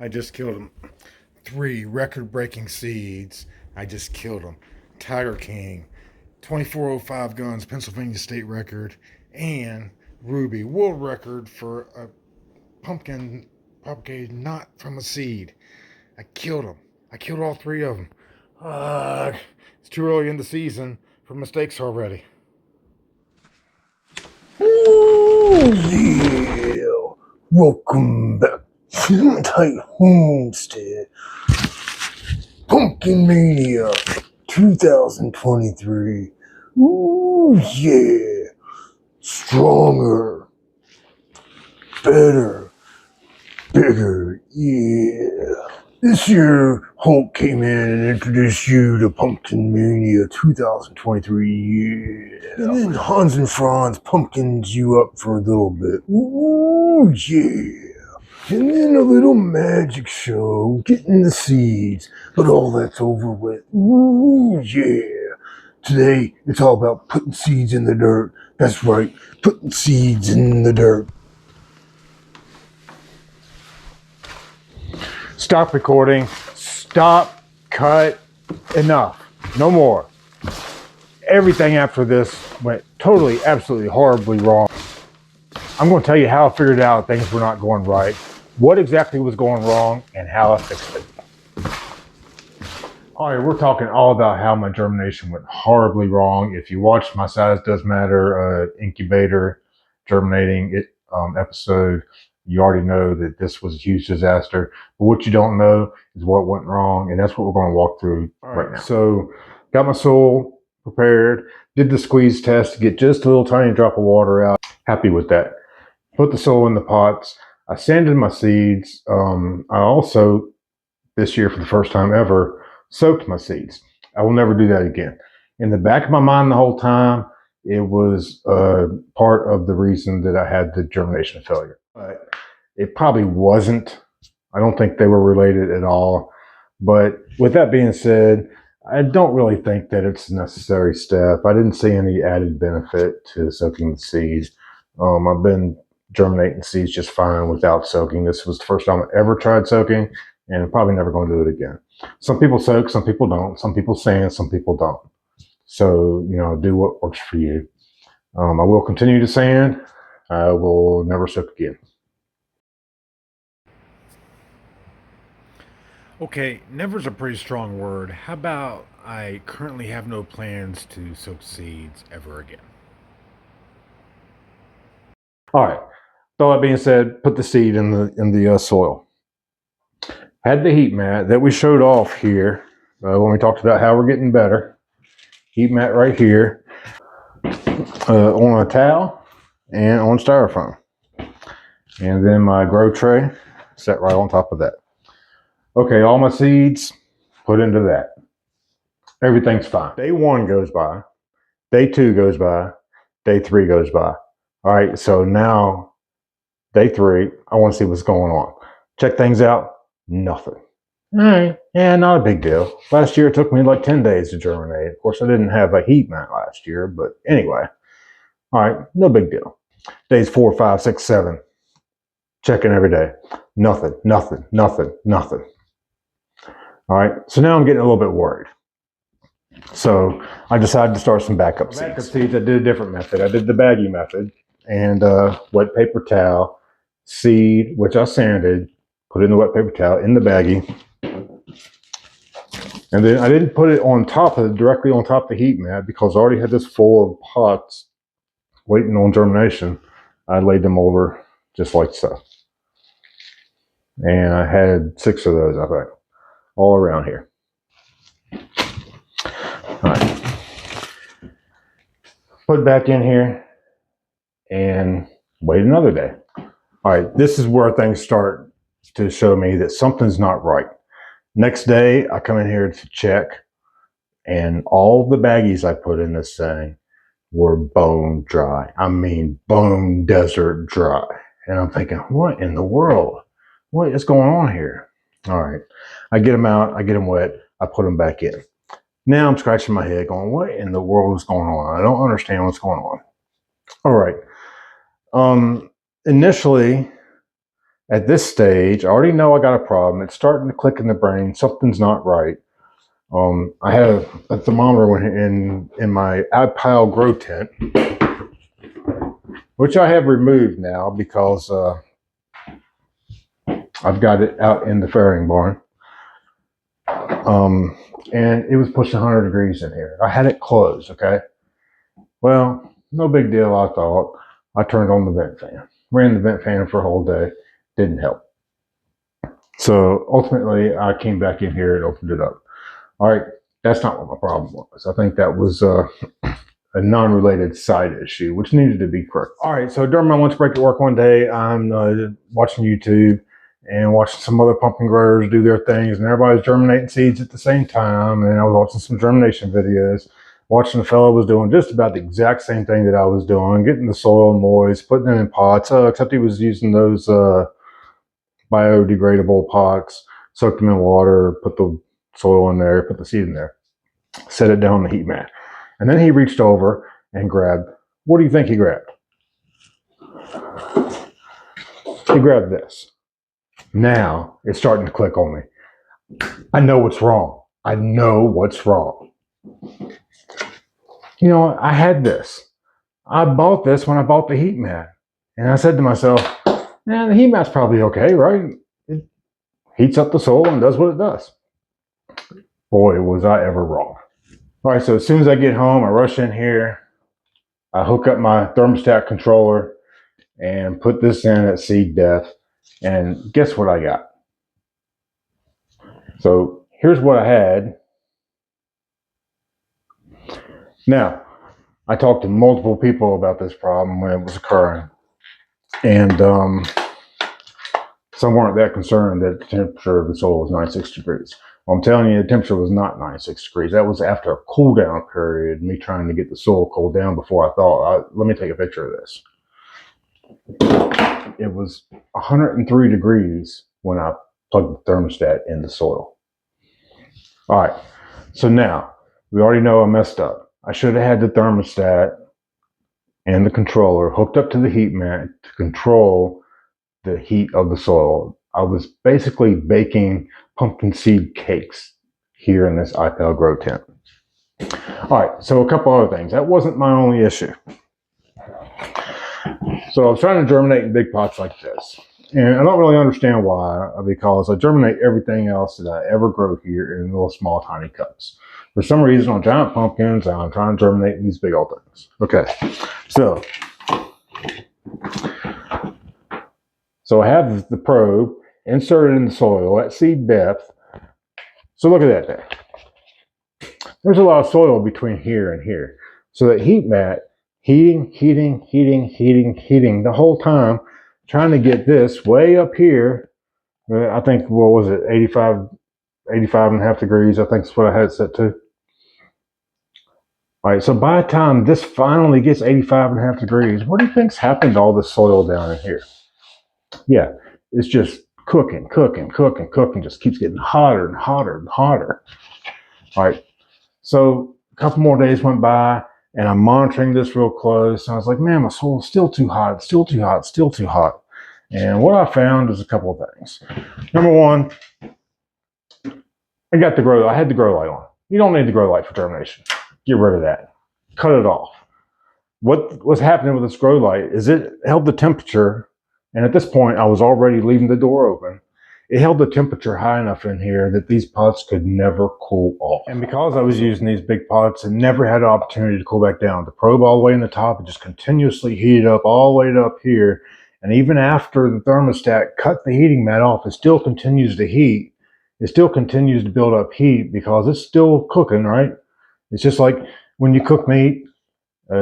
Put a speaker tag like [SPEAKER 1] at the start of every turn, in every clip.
[SPEAKER 1] I just killed them. 3 record-breaking seeds. I just killed them. Tiger King, 2405 guns, Pennsylvania state record, and Ruby, world record for a pumpkin propagated not from a seed. I killed them. I killed all 3 of them. It's too early in the season for mistakes already.
[SPEAKER 2] Oh yeah! Welcome back to Hematitehomestead. Pumpkinmania 2023. Ooh yeah! Stronger, better, bigger, yeah. This year, Hulk came in and introduced you to Pumpkinmania 2023, yeah. And then Hans and Franz pumpkins you up for a little bit. Ooh, yeah. And then a little magic show, getting the seeds. But all that's over with. Ooh, yeah. Today, it's all about putting seeds in the dirt. That's right, putting seeds in the dirt.
[SPEAKER 1] Stop recording. Stop. Cut. Enough. No more. Everything after this went totally, absolutely, horribly wrong. I'm going to tell you how I figured out things were not going right, what exactly was going wrong, and how I fixed it. All right, we're talking all about how my germination went horribly wrong. If you watched my Size Does Matter incubator germinating episode, you already know that this was a huge disaster. But what you don't know is what went wrong, and that's what we're going to walk through right now. So, got my soil prepared, did the squeeze test to get just a little tiny drop of water out. Happy with that. Put the soil in the pots. I sanded my seeds. I also, this year for the first time ever, soaked my seeds. I will never do that again. In the back of my mind the whole time, it was part of the reason that I had the germination failure. But it probably wasn't. I don't think they were related at all. But with that being said, I don't really think that it's a necessary step. I didn't see any added benefit to soaking the seeds. I've been germinating seeds just fine without soaking. This was the first time I ever tried soaking, and I'm probably never going to do it again. Some people soak, some people don't. Some people sand, some people don't. So, do what works for you. I will continue to sand. I will never soak again. Okay, never's a pretty strong word. How about I currently have no plans to soak seeds ever again?
[SPEAKER 2] All right. So that being said, put the seed in the soil. Had the heat mat that we showed off here when we talked about how we're getting better. Heat mat right here on a towel and on styrofoam. And then my grow tray set right on top of that. Okay, all my seeds put into that. Everything's fine. Day 1 goes by. Day 2 goes by. Day 3 goes by. All right, so now day 3, I want to see what's going on. Check things out. Nothing. All right, yeah, not a big deal. Last year it took me like 10 days to germinate. Of course, I didn't have a heat mat last year, but anyway. All right, no big deal. Days 4, 5, 6, 7. Checking every day. Nothing, nothing, nothing, nothing. All right, so now I'm getting a little bit worried. So I decided to start some backup seeds. Backup seeds, I did a different method. I did the baggie method, and wet paper towel, seed, which I sanded, put it in the wet paper towel in the baggie. And then I didn't put it on top of directly on top of the heat mat because I already had this full of pots waiting on germination. I laid them over just like so. And I had 6 of those, I think, all around here. All right. Put it back in here and wait another day. All right, this is where things start to show me that something's not right. Next day, I come in here to check, and all the baggies I put in this thing were bone dry. I mean, bone desert dry. And I'm thinking, what in the world? What is going on here? All right, I get them out, I get them wet, I put them back in. Now I'm scratching my head going, what in the world is going on? I don't understand what's going on. All right. Initially, At this stage, I already know I got a problem. It's starting to click in the brain. Something's not right. I have a thermometer in my outpile grow tent, which I have removed now because I've got it out in the farrowing barn. And it was pushing 100 degrees in here. I had it closed, okay? Well, no big deal, I thought. I turned on the vent fan. Ran the vent fan for a whole day. Didn't help. So ultimately, I came back in here and opened it up. All right, that's not what my problem was. I think that was a non-related side issue, which needed to be corrected. All right, so during my lunch break at work one day, I'm watching YouTube and watching some other pumpkin growers do their things, and everybody's germinating seeds at the same time. And I was watching some germination videos, watching the fellow was doing just about the exact same thing that I was doing, getting the soil moist, putting it in pots, except he was using those biodegradable pots, soaked them in water, put the soil in there, put the seed in there, set it down on the heat mat. And then he reached over and grabbed, what do you think he grabbed? He grabbed this. Now it's starting to click on me. I know what's wrong. I know what's wrong. You know, I had this. I bought this when I bought the heat mat. And I said to myself, man, the heat mat's probably okay, right? It heats up the soil and does what it does. Boy, was I ever wrong. All right, so as soon as I get home, I rush in here. I hook up my thermostat controller and put this in at seed depth. And guess what I got? So here's what I had. Now, I talked to multiple people about this problem when it was occurring. And some weren't that concerned that the temperature of the soil was 96 degrees. Well, I'm telling you, the temperature was not 96 degrees. That was after a cool down period, me trying to get the soil cooled down before I thought, let me take a picture of this. It was 103 degrees when I plugged the thermostat in the soil. All right, so now we already know I messed up. I should have had the thermostat and the controller hooked up to the heat mat to control the heat of the soil. I was basically baking pumpkin seed cakes here in this iPal grow tent. All right, so a couple other things. That wasn't my only issue. So I was trying to germinate in big pots like this. And I don't really understand why, because I germinate everything else that I ever grow here in little small tiny cups. For some reason on giant pumpkins, I'm trying to germinate in these big old things. Okay, so I have the probe inserted in the soil at seed depth. So look at that there. There's a lot of soil between here and here. So that heat mat, heating the whole time, trying to get this way up here. I think, what was it, 85 and a half degrees, I think is what I had it set to. All right, so by the time this finally gets 85 and a half degrees, what do you think's happened to all the soil down in here? Yeah, it's just cooking, just keeps getting hotter and hotter and hotter. All right, so a couple more days went by, and I'm monitoring this real close, and I was like, man, my soil's still too hot, still too hot, still too hot. And what I found is a couple of things. Number one, I had the grow light on. You don't need the grow light for germination. Get rid of that. Cut it off. What was happening with this grow light is it held the temperature, and at this point I was already leaving the door open. It held the temperature high enough in here that these pots could never cool off. And because I was using these big pots and never had an opportunity to cool back down, the probe all the way in the top, it just continuously heated up all the way up here. And even after the thermostat cut the heating mat off, it still continues to heat. It still continues to build up heat because it's still cooking, right? It's just like when you cook meat,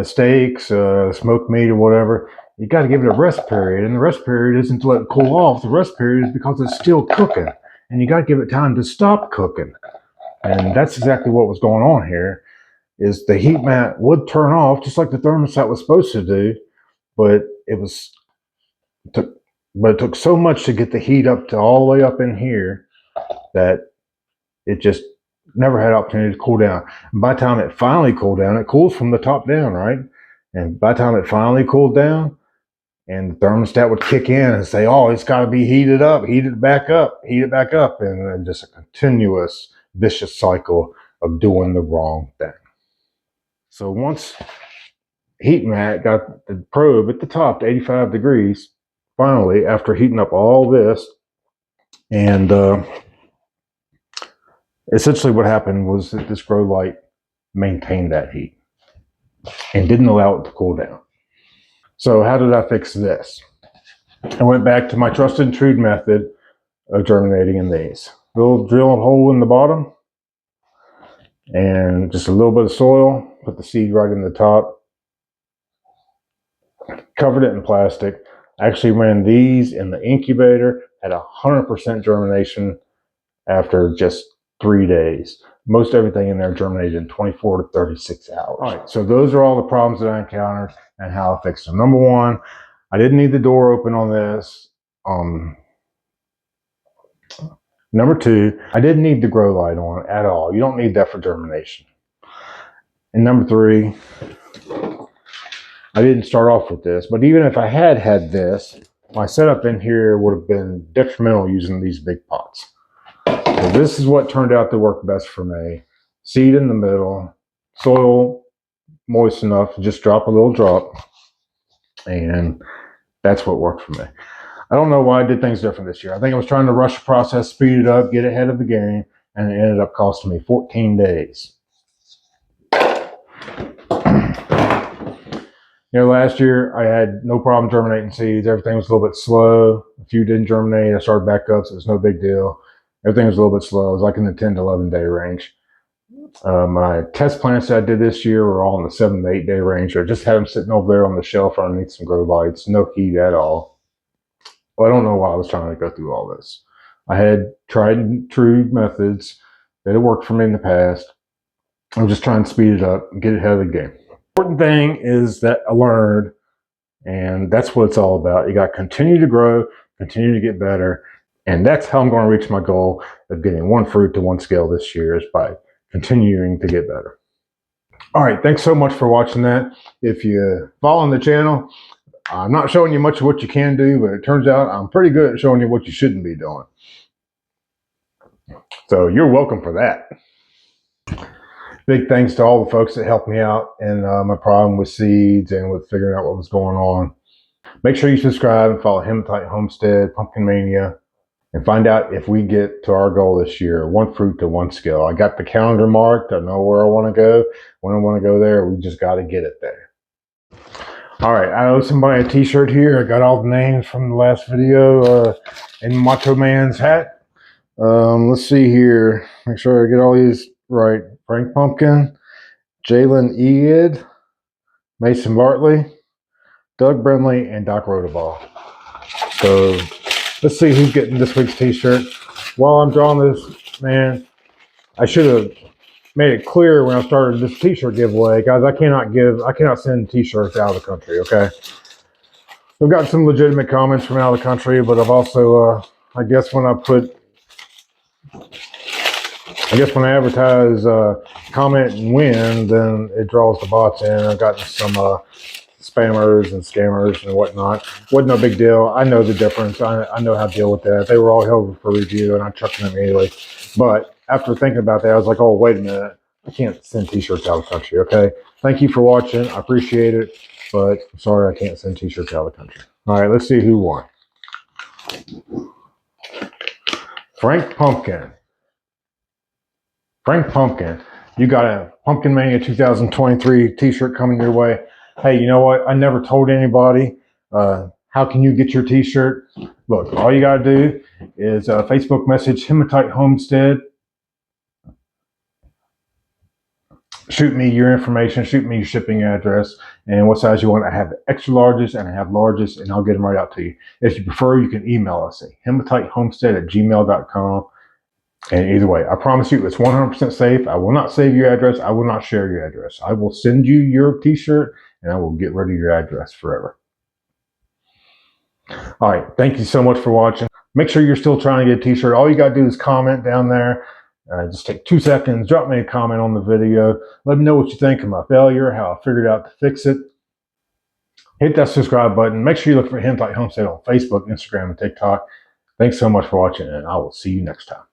[SPEAKER 2] steaks, smoked meat or whatever, you got to give it a rest period. And the rest period isn't to let it cool off. The rest period is because it's still cooking. And you got to give it time to stop cooking. And that's exactly what was going on here, is the heat mat would turn off just like the thermostat was supposed to do, but it took so much to get the heat up to all the way up in here that it just never had opportunity to cool down. And by the time it finally cooled down, it cools from the top down, right? And by the time it finally cooled down and the thermostat would kick in and say, oh, it's got to be heated up, heat it back up, heat it back up. And then just a continuous vicious cycle of doing the wrong thing. So once heat mat got the probe at the top to 85 degrees, finally, after heating up all this, and essentially what happened was that this grow light maintained that heat and didn't allow it to cool down. So how did I fix this? I went back to my trusted and true method of germinating in these. Little drill hole in the bottom and just a little bit of soil, put the seed right in the top, covered it in plastic. I actually ran these in the incubator at 100% germination after just 3 days. Most everything in there germinated in 24 to 36 hours. All right, so those are all the problems that I encountered and how I fixed them. Number one, I didn't need the door open on this. Number two, I didn't need the grow light on at all. You don't need that for germination. And number three, I didn't start off with this, but even if I had had this, my setup in here would have been detrimental using these big pots. So this is what turned out to work best for me. Seed in the middle, soil moist enough to just drop a little drop, and that's what worked for me. I don't know why I did things different this year. I think I was trying to rush the process, speed it up, get ahead of the game, and it ended up costing me 14 days. Last year I had no problem germinating seeds. Everything was a little bit slow. A few didn't germinate. I started back up, so it was no big deal. Everything was a little bit slow. It was like in the 10 to 11 day range. My test plants that I did this year were all in the 7 to 8 day range. I just had them sitting over there on the shelf underneath some grow lights. No heat at all. Well, I don't know why I was trying to go through all this. I had tried and true methods that have worked for me in the past. I'm just trying to speed it up and get ahead of the game. The important thing is that I learned, and that's what it's all about. You got to continue to grow, continue to get better, and that's how I'm going to reach my goal of getting one fruit to one scale this year, is by continuing to get better. All right, thanks so much for watching that. If you follow the channel, I'm not showing you much of what you can do, but it turns out I'm pretty good at showing you what you shouldn't be doing. So you're welcome for that. Big thanks to all the folks that helped me out in my problem with seeds and with figuring out what was going on. Make sure you subscribe and follow Hematitehomestead, Pumpkinmania, and find out if we get to our goal this year, one fruit to one scale. I got the calendar marked. I know where I want to go. When I want to go there, we just got to get it there. All right, I owe somebody a t-shirt here. I got all the names from the last video in Macho Man's hat. Let's see here. Make sure I get all these right. Frank Pumpkin, Jalen Eid, Mason Bartley, Doug Brindley, and Doc Rodabaugh. So let's see who's getting this week's t-shirt. While I'm drawing this, man, I should have made it clear when I started this t-shirt giveaway. Guys, I cannot send t-shirts out of the country, okay? I've gotten some legitimate comments from out of the country, but I've also, I guess when I advertise comment and win, then it draws the bots in. I've gotten some spammers and scammers and whatnot. Wasn't no big deal. I know the difference. I know how to deal with that. They were all held for review, and I chucked them immediately. But after thinking about that, I was like, oh, wait a minute. I can't send t-shirts out of the country, okay? Thank you for watching. I appreciate it, but I'm sorry I can't send t-shirts out of the country. All right, let's see who won. Frank Pumpkin. Frank Pumpkin, you got a Pumpkinmania 2023 t-shirt coming your way. Hey, you know what? I never told anybody. How can you get your t-shirt? Look, all you got to do is Facebook message Hematitehomestead. Shoot me your information. Shoot me your shipping address and what size you want. I have extra larges and I have larges, and I'll get them right out to you. If you prefer, you can email us at hematitehomestead@gmail.com. And either way, I promise you it's 100% safe. I will not save your address. I will not share your address. I will send you your t-shirt and I will get rid of your address forever. All right. Thank you so much for watching. Make sure you're still trying to get a t-shirt. All you got to do is comment down there. Just take 2 seconds. Drop me a comment on the video. Let me know what you think of my failure, how I figured out to fix it. hit that subscribe button. Make sure you look for Hematitehomestead on Facebook, Instagram, and TikTok. Thanks so much for watching, and I will see you next time.